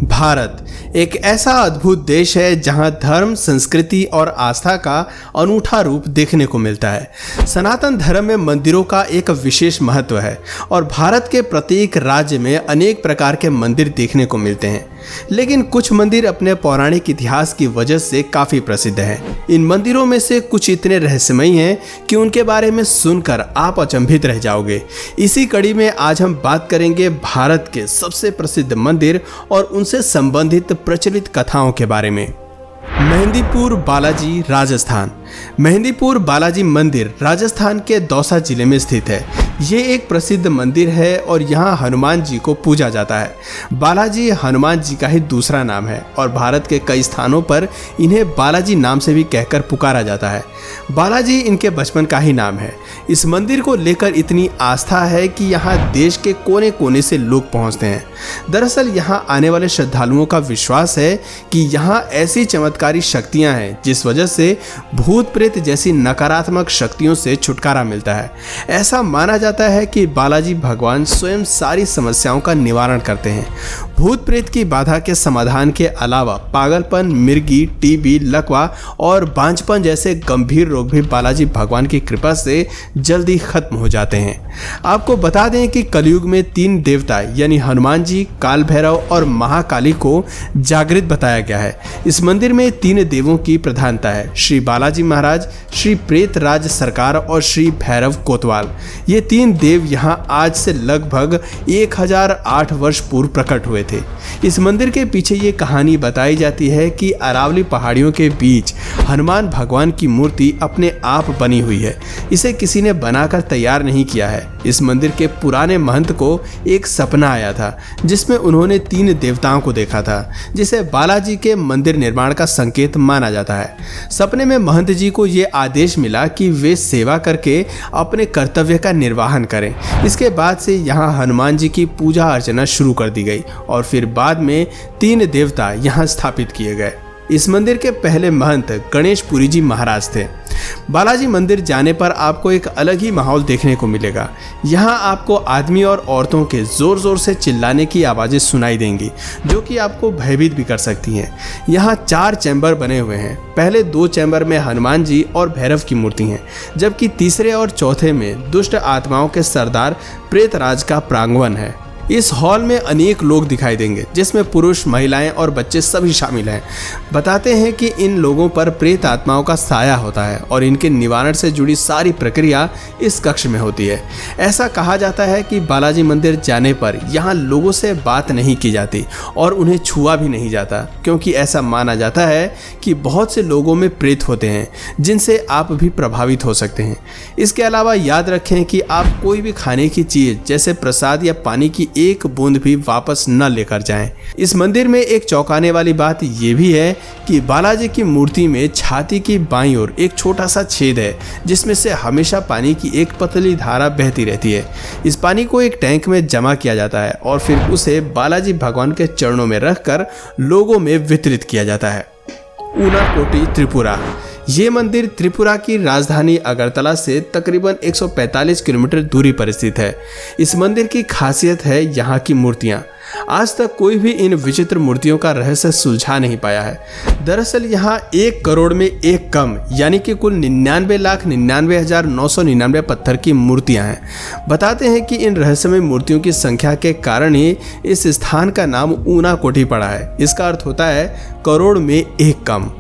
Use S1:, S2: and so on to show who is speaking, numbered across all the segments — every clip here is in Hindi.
S1: भारत एक ऐसा अद्भुत देश है जहां धर्म, संस्कृति और आस्था का अनूठा रूप देखने को मिलता है। सनातन धर्म में मंदिरों का एक विशेष महत्व है और भारत के प्रत्येक राज्य में अनेक प्रकार के मंदिर देखने को मिलते हैं। लेकिन कुछ मंदिर अपने पौराणिक इतिहास की वजह से काफी प्रसिद्ध हैं। इन मंदिरों में से कुछ इतने रहस्यमयी हैं कि उनके बारे में सुनकर आप अचंभित रह जाओगे। इसी कड़ी में आज हम बात करेंगे भारत के सबसे प्रसिद्ध मंदिर और उनसे संबंधित प्रचलित कथाओं के बारे में। मेहंदीपुर बालाजी, राजस्थान। मेहंदीपुर बालाजी मंदिर राजस्थान के दौसा जिले में स्थित है। ये एक प्रसिद्ध मंदिर है और यहाँ हनुमान जी को पूजा जाता है। बालाजी हनुमान जी का ही दूसरा नाम है और भारत के कई स्थानों पर इन्हें बालाजी नाम से भी कहकर पुकारा जाता है। बालाजी इनके बचपन का ही नाम है। इस मंदिर को लेकर इतनी आस्था है कि यहाँ देश के कोने कोने से लोग पहुँचते हैं। दरअसल यहाँ आने वाले श्रद्धालुओं का विश्वास है कि यहाँ ऐसी चमत्कारी शक्तियाँ हैं जिस वजह से भूत प्रेत जैसी नकारात्मक शक्तियों से छुटकारा मिलता है। ऐसा माना जाता है कि बालाजी भगवान स्वयं सारी समस्याओं का निवारण करते हैं। भूत प्रेत की बाधा के समाधान के अलावा पागलपन, मिर्गी, टीबी, लकवा और बांझपन जैसे गंभीर रोग भी बालाजी भगवान की कृपा से जल्दी खत्म हो जाते हैं। आपको बता दें कि कलयुग में 3 देवता यानी हनुमान जी, काल भैरव और महाकाली को जागृत बताया गया है। इस मंदिर में 3 देवों की प्रधानता है, श्री बालाजी महाराज, श्री प्रेतराज सरकार और श्री भैरव कोतवाल। ये 3 देव यहाँ आज से लगभग 1008 वर्ष पूर्व प्रकट हुए थे। इस मंदिर के पीछे ये कहानी बताई जाती है कि अरावली पहाड़ियों के बीच हनुमान भगवान की मूर्ति अपने आप बनी हुई है। इसे किसी ने बनाकर तैयार नहीं किया है। इस मंदिर के पुराने महंत को एक सपना आया था जिसमें उन्होंने 3 देवताओं को देखा था, जिसे बालाजी के मंदिर निर्माण का संकेत माना जाता है। सपने में महंत जी को ये आदेश मिला कि वे सेवा करके अपने कर्तव्य का निर्वहन करें। इसके बाद से यहाँ हनुमान जी की पूजा अर्चना शुरू कर दी गई और फिर बाद में 3 देवता यहाँ स्थापित किए गए। इस मंदिर के पहले महंत गणेशपुरी जी महाराज थे। बालाजी मंदिर जाने पर आपको एक अलग ही माहौल देखने को मिलेगा। यहाँ आपको आदमी और औरतों के जोर जोर से चिल्लाने की आवाज़ें सुनाई देंगी जो कि आपको भयभीत भी कर सकती हैं। यहाँ 4 चैम्बर बने हुए हैं। पहले 2 चैम्बर में हनुमान जी और भैरव की मूर्ति हैं, जबकि तीसरे और चौथे में दुष्ट आत्माओं के सरदार प्रेतराज का प्रांगण है। इस हॉल में अनेक लोग दिखाई देंगे जिसमें पुरुष, महिलाएं और बच्चे सभी शामिल हैं। बताते हैं कि इन लोगों पर प्रेत आत्माओं का साया होता है और इनके निवारण से जुड़ी सारी प्रक्रिया इस कक्ष में होती है। ऐसा कहा जाता है कि बालाजी मंदिर जाने पर यहाँ लोगों से बात नहीं की जाती और उन्हें छुआ भी नहीं जाता, क्योंकि ऐसा माना जाता है कि बहुत से लोगों में प्रेत होते हैं जिनसे आप भी प्रभावित हो सकते हैं। इसके अलावा याद रखें कि आप कोई भी खाने की चीज़ जैसे प्रसाद या पानी की एक बूंद भी वापस न लेकर जाएं। इस मंदिर में एक चौंकाने वाली बात यह भी है कि बालाजी की मूर्ति में छाती की बाईं ओर एक छोटा सा छेद है जिसमें से हमेशा पानी की एक पतली धारा बहती रहती है। इस पानी को एक टैंक में जमा किया जाता है और फिर उसे बालाजी भगवान के चरणों में रखकर लोगों में वितरित किया जाता है। ऊनाकोटी, त्रिपुरा। ये मंदिर त्रिपुरा की राजधानी अगरतला से तकरीबन 145 किलोमीटर दूरी पर स्थित है। इस मंदिर की खासियत है यहाँ की मूर्तियाँ। आज तक कोई भी इन विचित्र मूर्तियों का रहस्य सुलझा नहीं पाया है। दरअसल यहाँ 1 करोड़ में एक कम यानी कि कुल 99,99,999 पत्थर की मूर्तियाँ हैं। बताते हैं कि इन रहस्यमय मूर्तियों की संख्या के कारण ही इस स्थान का नाम ऊनाकोटी पड़ा है। इसका अर्थ होता है करोड़ में एक कम।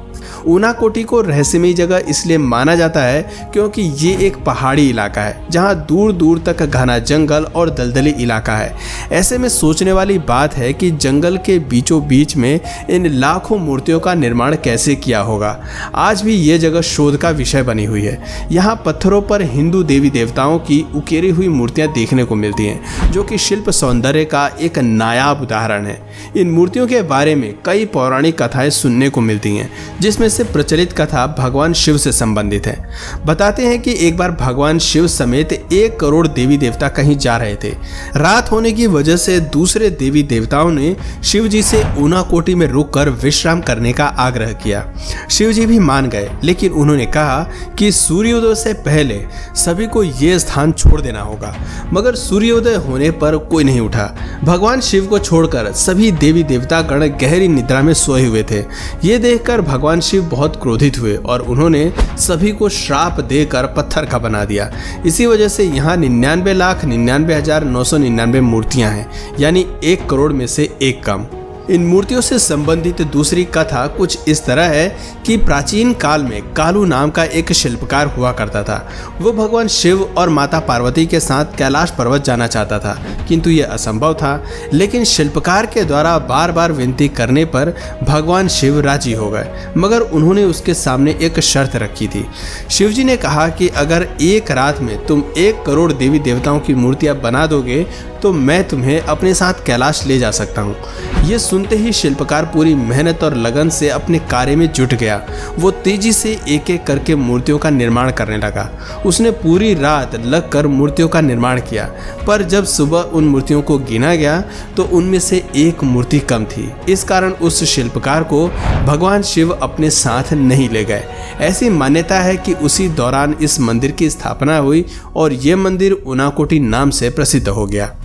S1: ऊनाकोटी को रहस्यमयी जगह इसलिए माना जाता है क्योंकि ये एक पहाड़ी इलाका है जहाँ दूर दूर तक घना जंगल और दलदली इलाका है। ऐसे में सोचने वाली बात है कि जंगल के बीचों बीच में इन लाखों मूर्तियों का निर्माण कैसे किया होगा। आज भी ये जगह शोध का विषय बनी हुई है। यहाँ पत्थरों पर हिंदू देवी देवताओं की उकेरी हुई मूर्तियाँ देखने को मिलती हैं, जो कि शिल्प सौंदर्य का एक नायाब उदाहरण है। इन मूर्तियों के बारे में कई पौराणिक कथाएं सुनने को मिलती हैं, जिसमें से प्रचलित कथा भगवान शिव से संबंधित है। बताते हैं कि एक बार भगवान शिव समेत 1 करोड़ देवी देवता कहीं जा रहे थे। रात होने की वजह से दूसरे देवी देवताओं ने शिव जी से ऊनाकोटी में रुककर विश्राम करने का आग्रह किया। शिव जी भी मान गए, लेकिन उन्होंने कहा कि सूर्योदय से पहले सभी को यह स्थान छोड़ देना होगा। मगर सूर्योदय होने पर कोई नहीं उठा। भगवान शिव को छोड़कर सभी देवी देवता गण गहरी निद्रा में सोए हुए थे। ये देखकर भगवान शिव बहुत क्रोधित हुए और उन्होंने सभी को श्राप देकर पत्थर का बना दिया। इसी वजह से यहाँ 99,99,999 मूर्तियां हैं, यानी 1 करोड़ में से 1 कम। इन मूर्तियों से संबंधित दूसरी कथा कुछ इस तरह है कि प्राचीन काल में कालू नाम का एक शिल्पकार हुआ करता था। वो भगवान शिव और माता पार्वती के साथ कैलाश पर्वत जाना चाहता था, किंतु ये असंभव था। लेकिन शिल्पकार के द्वारा बार बार विनती करने पर भगवान शिव राजी हो गए, मगर उन्होंने उसके सामने एक शर्त रखी थी। शिव जी ने कहा कि अगर एक रात में तुम 1 करोड़ देवी देवताओं की मूर्तियां बना दोगे तो मैं तुम्हें अपने साथ कैलाश ले जा सकता हूँ। ये सुनते ही शिल्पकार पूरी मेहनत और लगन से अपने कार्य में जुट गया। वो तेजी से एक एक करके मूर्तियों का निर्माण करने लगा। उसने पूरी रात लगकर मूर्तियों का निर्माण किया, पर जब सुबह उन मूर्तियों को गिना गया तो उनमें से एक मूर्ति कम थी। इस कारण उस शिल्पकार को भगवान शिव अपने साथ नहीं ले गए। ऐसी मान्यता है कि उसी दौरान इस मंदिर की स्थापना हुई और ये मंदिर ऊनाकोटी नाम से प्रसिद्ध हो गया।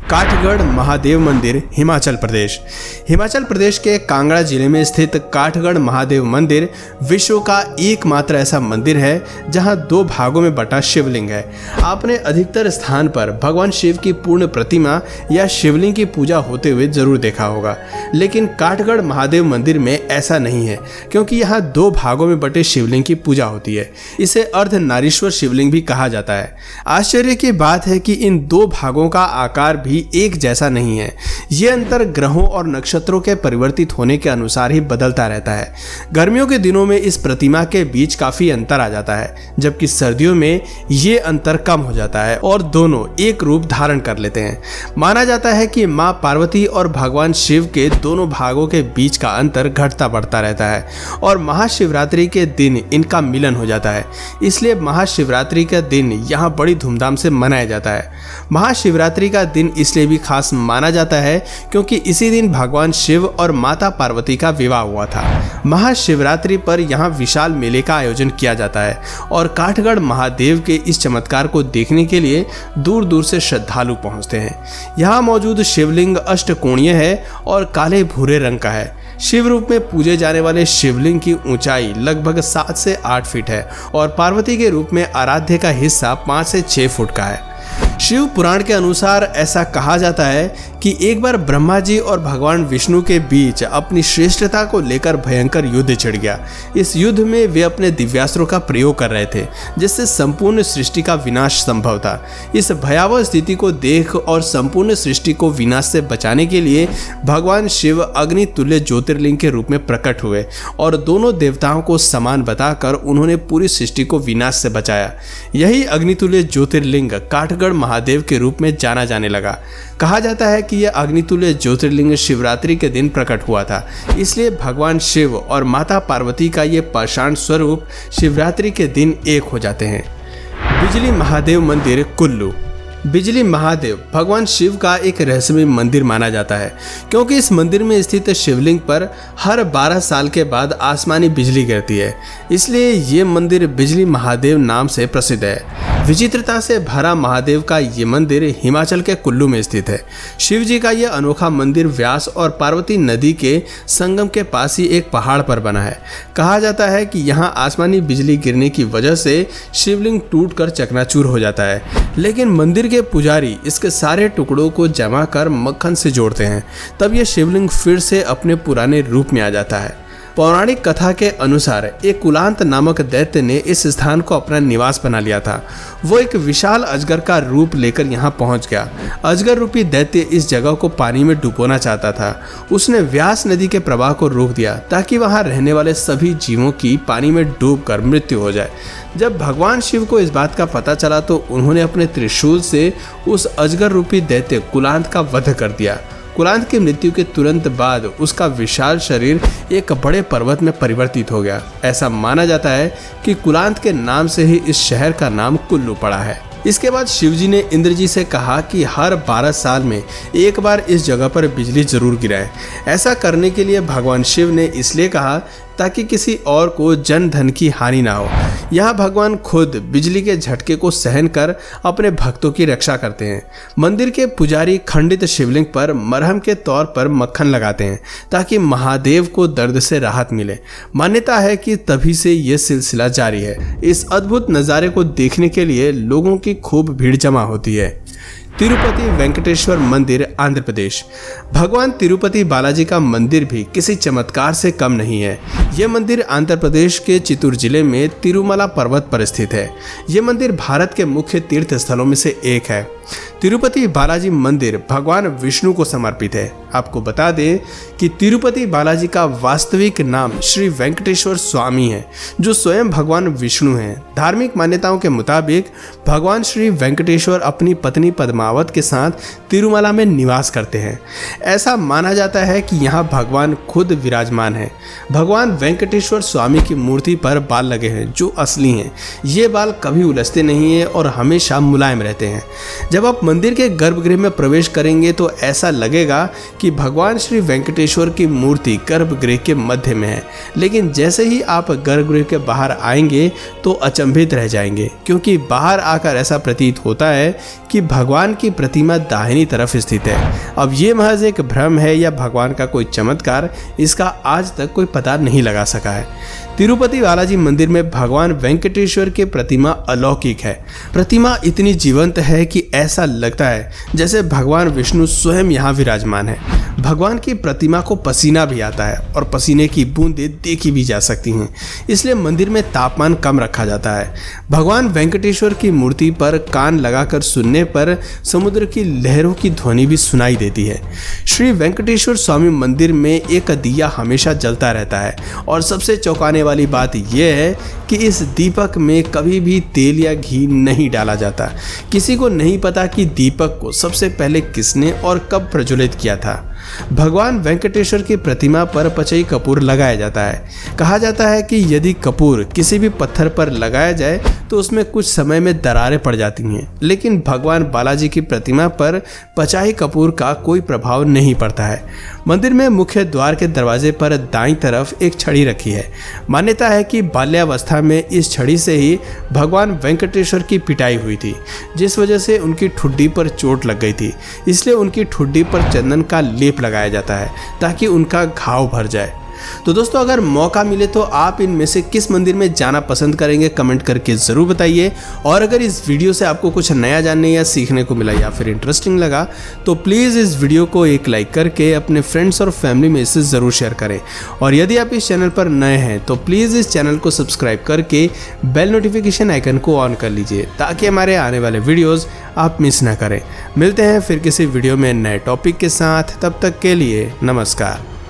S1: काठगढ़ महादेव मंदिर, हिमाचल प्रदेश। हिमाचल प्रदेश के कांगड़ा जिले में स्थित काठगढ़ महादेव मंदिर विश्व का एकमात्र ऐसा मंदिर है जहां 2 भागों में बटा शिवलिंग है। आपने अधिकतर स्थान पर भगवान शिव की पूर्ण प्रतिमा या शिवलिंग की पूजा होते हुए जरूर देखा होगा, लेकिन काठगढ़ महादेव मंदिर में ऐसा नहीं है, क्योंकि यहाँ 2 भागों में बटे शिवलिंग की पूजा होती है। इसे अर्धनारीश्वर शिवलिंग भी कहा जाता है। आश्चर्य की बात है कि इन 2 भागों का आकार भी एक जैसा नहीं है। ये अंतर ग्रहों और नक्षत्रों के परिवर्तित होने के अनुसार ही बदलता रहता है। गर्मियों के दिनों में इस प्रतिमा के बीच काफी अंतर आ जाता है, जबकि सर्दियों में ये अंतर कम हो जाता है और दोनों एक रूप धारण कर लेते हैं। माना जाता है कि माँ पार्वती और भगवान शिव के दोनों भागों के बीच का अंतर घटता बढ़ता रहता है और महाशिवरात्रि के दिन इनका मिलन हो जाता है। इसलिए महाशिवरात्रि का दिन यहाँ बड़ी धूमधाम से मनाया जाता है। महाशिवरात्रि का दिन इसलिए भी खास माना जाता है क्योंकि इसी दिन भगवान शिव और माता पार्वती का विवाह हुआ था। महाशिवरात्रि पर यहाँ विशाल मेले का आयोजन किया जाता है और काठगढ़ महादेव के इस चमत्कार को देखने के लिए दूर दूर से श्रद्धालु पहुँचते हैं। यहाँ मौजूद शिवलिंग अष्टकोणीय है और काले भूरे रंग का है। शिव रूप में पूजे जाने वाले शिवलिंग की ऊंचाई लगभग 7 से 8 फीट है और पार्वती के रूप में आराध्य का हिस्सा 5 से 6 फुट का है। शिव पुराण के अनुसार ऐसा कहा जाता है कि एक बार ब्रह्मा जी और भगवान विष्णु के बीच अपनी श्रेष्ठता को लेकर भयंकर युद्ध छिड़ गया। इस युद्ध में वे अपने दिव्यास्त्रों का प्रयोग कर रहे थे, जिससे संपूर्ण सृष्टि का विनाश संभव था। इस भयावह स्थिति को देख और संपूर्ण सृष्टि को विनाश से बचाने के लिए भगवान शिव अग्नि तुल्य ज्योतिर्लिंग के रूप में प्रकट हुए और दोनों देवताओं को समान बताकर उन्होंने पूरी सृष्टि को विनाश से बचाया। यही अग्नितुल्य ज्योतिर्लिंग काठगढ़ महादेव के रूप में जाना जाने लगा। कहा जाता है कि यह अग्नितुल्य ज्योतिर्लिंग शिवरात्रि के दिन प्रकट हुआ था, इसलिए भगवान शिव और माता पार्वती का ये पाषाण स्वरूप शिवरात्रि के दिन एक हो जाते हैं। बिजली महादेव मंदिर, कुल्लू। बिजली महादेव भगवान शिव का एक रहस्यमय मंदिर माना जाता है, क्योंकि इस मंदिर में स्थित शिवलिंग पर हर 12 साल के बाद आसमानी बिजली गिरती है। इसलिए ये मंदिर बिजली महादेव नाम से प्रसिद्ध है। विचित्रता से भरा महादेव का ये मंदिर हिमाचल के कुल्लू में स्थित है। शिव जी का यह अनोखा मंदिर व्यास और पार्वती नदी के संगम के पास ही एक पहाड़ पर बना है। कहा जाता है कि यहाँ आसमानी बिजली गिरने की वजह से शिवलिंग टूटकर चकनाचूर हो जाता है, लेकिन मंदिर के पुजारी इसके सारे टुकड़ों को जमा कर मक्खन से जोड़ते हैं, तब यह शिवलिंग फिर से अपने पुराने रूप में आ जाता है। पौराणिक कथा के अनुसार एक कुलांत नामक दैत्य ने इस स्थान को अपना निवास बना लिया था। वो एक विशाल अजगर का रूप लेकर यहाँ पहुँच गया। अजगर रूपी दैत्य इस जगह को पानी में डुबोना चाहता था। उसने व्यास नदी के प्रवाह को रोक दिया ताकि वहाँ रहने वाले सभी जीवों की पानी में डूबकर मृत्यु हो जाए। जब भगवान शिव को इस बात का पता चला तो उन्होंने अपने त्रिशूल से उस अजगर रूपी दैत्य कुलांत का वध कर दिया। कुलांत की मृत्यु के तुरंत बाद उसका विशाल शरीर एक बड़े पर्वत में परिवर्तित हो गया। ऐसा माना जाता है कि कुलांत के नाम से ही इस शहर का नाम कुल्लू पड़ा है। इसके बाद शिवजी ने इंद्र जी से कहा कि हर 12 साल में एक बार इस जगह पर बिजली जरूर गिराए। ऐसा करने के लिए भगवान शिव ने इसलिए कहा ताकि किसी और को जन धन की हानि ना हो। यहाँ भगवान खुद बिजली के झटके को सहन कर अपने भक्तों की रक्षा करते हैं। मंदिर के पुजारी खंडित शिवलिंग पर मरहम के तौर पर मक्खन लगाते हैं ताकि महादेव को दर्द से राहत मिले। मान्यता है कि तभी से ये सिलसिला जारी है। इस अद्भुत नज़ारे को देखने के लिए लोगों की खूब भीड़ जमा होती है। तिरुपति वेंकटेश्वर मंदिर, आंध्र प्रदेश। भगवान तिरुपति बालाजी का मंदिर भी किसी चमत्कार से कम नहीं है। यह मंदिर आंध्र प्रदेश के चित्तूर जिले में तिरुमला पर्वत पर स्थित है। यह मंदिर भारत के मुख्य तीर्थ स्थलों में से एक है। तिरुपति बालाजी मंदिर भगवान विष्णु को समर्पित है। आपको बता दें कि तिरुपति बालाजी का वास्तविक नाम श्री वेंकटेश्वर स्वामी है, जो स्वयं भगवान विष्णु हैं। धार्मिक मान्यताओं के मुताबिक भगवान श्री वेंकटेश्वर अपनी पत्नी पद्मावत के साथ तिरुमला में निवास करते हैं। ऐसा माना जाता है कि यहाँ भगवान खुद विराजमान है। भगवान वेंकटेश्वर स्वामी की मूर्ति पर बाल लगे हैं जो असली हैं। ये बाल कभी उलझते नहीं हैं और हमेशा मुलायम रहते हैं। जब आप मंदिर के गर्भगृह में प्रवेश करेंगे तो ऐसा लगेगा कि भगवान श्री वेंकटेश्वर की मूर्ति गर्भगृह के मध्य में है, लेकिन जैसे ही आप गर्भगृह के बाहर आएंगे तो अचंभित रह जाएंगे, क्योंकि बाहर आकर ऐसा प्रतीत होता है कि भगवान की प्रतिमा दाहिनी तरफ स्थित है। अब ये महज एक भ्रम है या भगवान का कोई चमत्कार, इसका आज तक कोई पता नहीं लगा सका है। तिरुपति बालाजी मंदिर में भगवान वेंकटेश्वर की प्रतिमा अलौकिक है। प्रतिमा इतनी जीवंत है कि ऐसा लगता है जैसे भगवान विष्णु स्वयं यहाँ विराजमान है। भगवान की प्रतिमा को पसीना भी आता है और पसीने की बूंदें देखी भी जा सकती हैं, इसलिए मंदिर में तापमान कम रखा जाता है। भगवान वेंकटेश्वर की मूर्ति पर कान लगाकर सुनने पर समुद्र की लहरों की ध्वनि भी सुनाई देती है। श्री वेंकटेश्वर स्वामी मंदिर में एक दिया हमेशा जलता रहता है और सबसे चौंकाने वाली बात यह है कि इस दीपक में कभी भी तेल या घी नहीं डाला जाता। किसी को नहीं पता कि दीपक को सबसे पहले किसने और कब प्रज्वलित किया था। भगवान वेंकटेश्वर की प्रतिमा पर पचई कपूर लगाया जाता है। कहा जाता है कि यदि कपूर किसी भी पत्थर पर लगाया जाए तो उसमें कुछ समय में दरारें पड़ जाती हैं, लेकिन भगवान बालाजी की प्रतिमा पर पचाई कपूर का कोई प्रभाव नहीं पड़ता है। मंदिर में मुख्य द्वार के दरवाजे पर दाईं तरफ एक छड़ी रखी है। मान्यता है कि बाल्यावस्था में इस छड़ी से ही भगवान वेंकटेश्वर की पिटाई हुई थी, जिस वजह से उनकी ठुड्डी पर चोट लग गई थी। इसलिए उनकी ठुड्डी पर चंदन का लेप लगाया जाता है ताकि उनका घाव भर जाए। तो दोस्तों, अगर मौका मिले तो आप इनमें से किस मंदिर में जाना पसंद करेंगे, कमेंट करके ज़रूर बताइए। और अगर इस वीडियो से आपको कुछ नया जानने या सीखने को मिला या फिर इंटरेस्टिंग लगा तो प्लीज़ इस वीडियो को एक लाइक करके अपने फ्रेंड्स और फैमिली में इसे ज़रूर शेयर करें। और यदि आप इस चैनल पर नए हैं तो प्लीज़ इस चैनल को सब्सक्राइब करके बेल नोटिफिकेशन आइकन को ऑन कर लीजिए ताकि हमारे आने वाले वीडियोज़ आप मिस ना करें। मिलते हैं फिर किसी वीडियो में नए टॉपिक के साथ, तब तक के लिए नमस्कार।